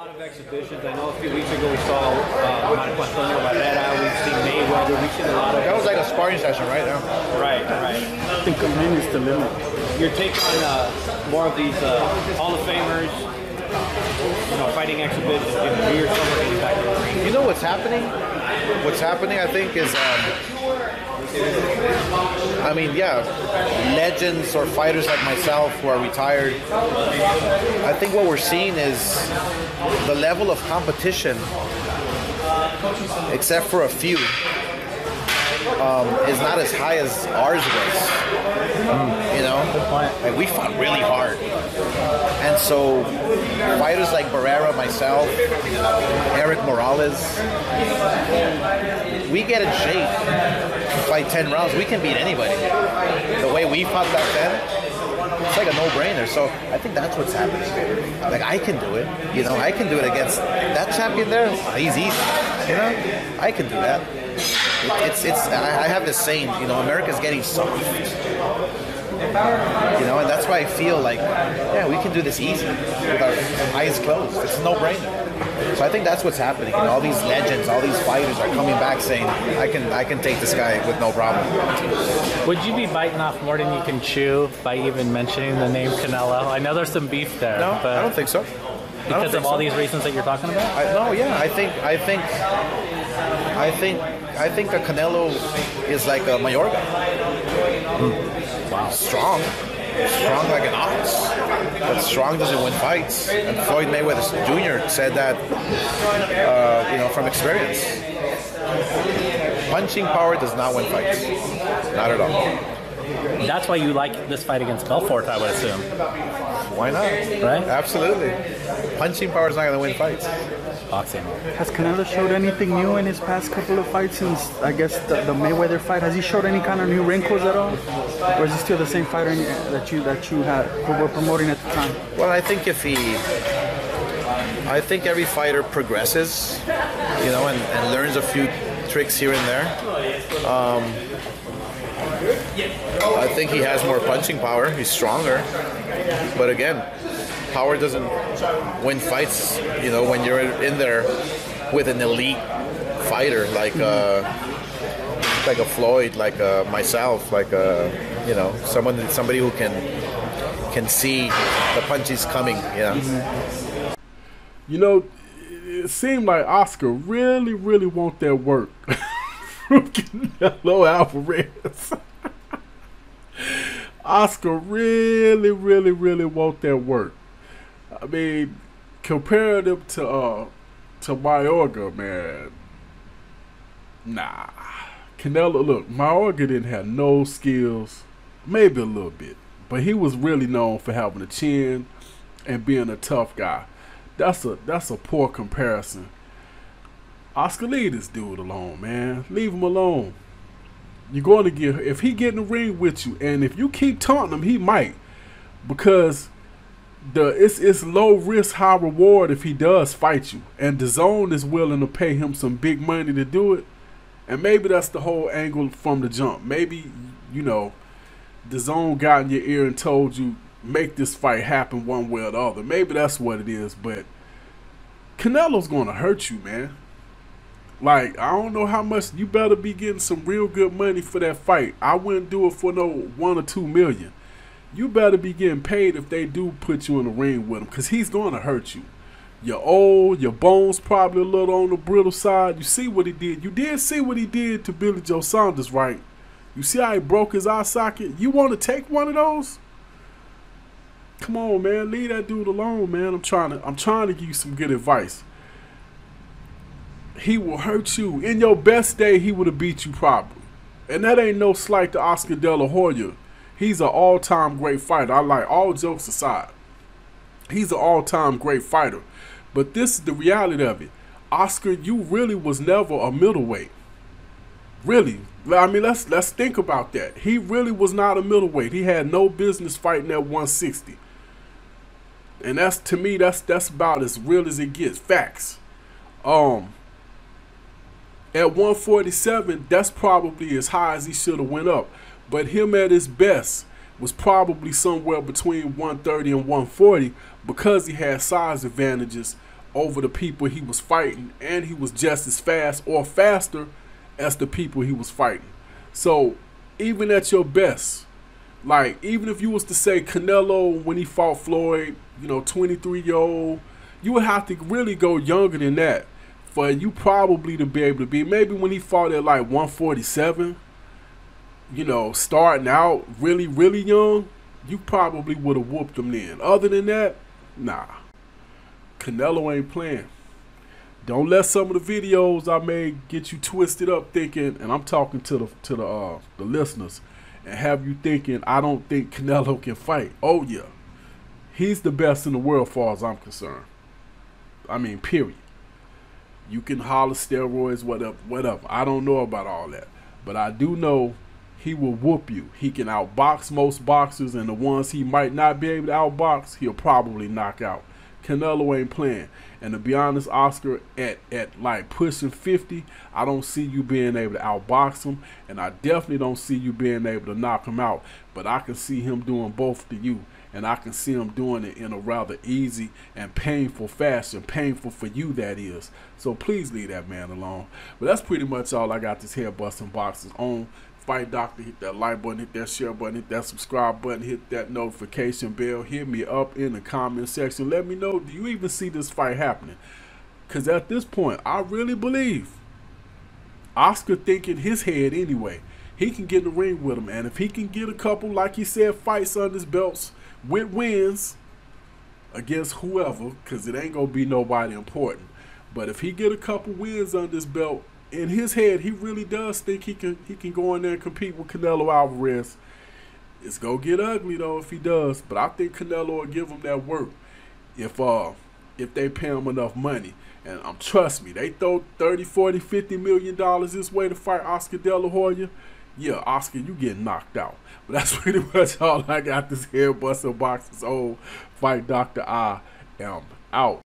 lot of exhibitions. I know a few weeks ago we saw We've seen Mayweather. We've seen a lot of. That was like a sparring session, right? Yeah. Right. I think a minute's the limit. Your take on more of these Hall of Famers, fighting exhibitions, you're getting back to the ring. You know what's happening? What's happening, I think, is, legends or fighters like myself who are retired. I think what we're seeing is the level of competition, except for a few, is not as high as ours was. Like we fought really hard, and so fighters like Barrera, myself, Eric Morales, we get in shape to fight 10 rounds. We can beat anybody. The way we fought back then, it's like a no-brainer. So I think that's what's happening. Like I can do it. I can do it against that champion there. He's easy. I can do that. I have this saying, America's getting soft. And that's why I feel like, we can do this easy with our eyes closed. It's a no-brainer. So I think that's what's happening. All these legends, all these fighters are coming back saying, I can take this guy with no problem. Would you be biting off more than you can chew by even mentioning the name Canelo? I know there's some beef there. No, but I don't think so. Because of all these reasons that you're talking about? I think a Canelo is like a Mayorga. Wow. Strong like an ox, but strong doesn't win fights. And Floyd Mayweather Jr. said that, from experience. Punching power does not win fights, not at all. That's why you like this fight against Belfort, I would assume. Why not? Right? Absolutely. Punching power is not going to win fights. Boxing. Has Canelo showed anything new in his past couple of fights since, I guess, the Mayweather fight? Has he showed any kind of new wrinkles at all? Or is he still the same fighter that you were promoting at the time? Well, I think I think every fighter progresses, and learns a few tricks here and there. I think he has more punching power. He's stronger. But again, power doesn't win fights, when you're in there with an elite fighter like a Floyd, like myself, like somebody who can see the punches coming, It seemed like Oscar really, really want that work from Canelo Alvarez. Oscar really, really, really want that work. I mean, comparative to Mayorga, man. Nah. Canelo, look, Mayorga didn't have no skills, maybe a little bit, but he was really known for having a chin and being a tough guy. That's a poor comparison. Oscar, leave this dude alone, man. Leave him alone. You're going to if he get in the ring with you, and if you keep taunting him, he might, because it's low risk, high reward if he does fight you, and the zone is willing to pay him some big money to do it. And maybe that's the whole angle from the jump. Maybe the zone got in your ear and told you make this fight happen one way or the other. Maybe that's what it is. But Canelo's going to hurt you, man. Like, I don't know how much. You better be getting some real good money for that fight. I wouldn't do it for no $1 or $2 million. You better be getting paid if they do put you in the ring with him, because he's going to hurt you. You're old. Your bones probably a little on the brittle side. You see what he did. You did see what he did to Billy Joe Saunders, right? You see how he broke his eye socket? You want to take one of those? Come on, man. Leave that dude alone, man. I'm trying to give you some good advice. He will hurt you. In your best day, he would have beat you probably. And that ain't no slight to Oscar De La Hoya. He's an all-time great fighter. I like, all jokes aside, he's an all-time great fighter. But this is the reality of it. Oscar, you really was never a middleweight. Really. I mean, let's think about that. He really was not a middleweight. He had no business fighting at 160. And that's, to me, that's about as real as it gets. Facts. At 147, that's probably as high as he should have went up. But him at his best was probably somewhere between 130 and 140 because he had size advantages over the people he was fighting, and he was just as fast or faster as the people he was fighting. So even at your best, like even if you was to say Canelo when he fought Floyd, you know, 23-year-old, you would have to really go younger than that for you probably to be able to be. Maybe when he fought at like 147, you know, starting out really, really young, you probably would have whooped him then. Other than that, nah. Canelo ain't playing. Don't let some of the videos I made get you twisted up thinking, and I'm talking to the listeners, and have you thinking I don't think Canelo can fight. Oh yeah, he's the best in the world as far as I'm concerned. I mean, period. You can holler steroids, whatever. I don't know about all that, but I do know he will whoop you. He can outbox most boxers, and the ones he might not be able to outbox, he'll probably knock out. Canelo ain't playing. And to be honest, Oscar, at like pushing 50, I don't see you being able to outbox him, and I definitely don't see you being able to knock him out. But I can see him doing both to you, and I can see him doing it in a rather easy and painful fashion. Painful for you, that is. So please leave that man alone. But that's pretty much all I got this head busting boxes on. Fight Doctor, hit that like button, hit that share button, hit that subscribe button, hit that notification bell. Hit me up in the comment section. Let me know, do you even see this fight happening? Because at this point, I really believe Oscar thinking his head anyway. He can get in the ring with him, and if he can get a couple, like he said, fights under his belts with wins against whoever, because it ain't going to be nobody important. But if he get a couple wins under his belt, in his head, he really does think he can go in there and compete with Canelo Alvarez. It's gonna get ugly though if he does, but I think Canelo will give him that work if they pay him enough money. And trust me, they throw 30, 40, 50 million dollars this way to fight Oscar De La Hoya. Yeah, Oscar, you get knocked out. But that's pretty much all I got. This head busting boxes. Fight Doctor. I am out.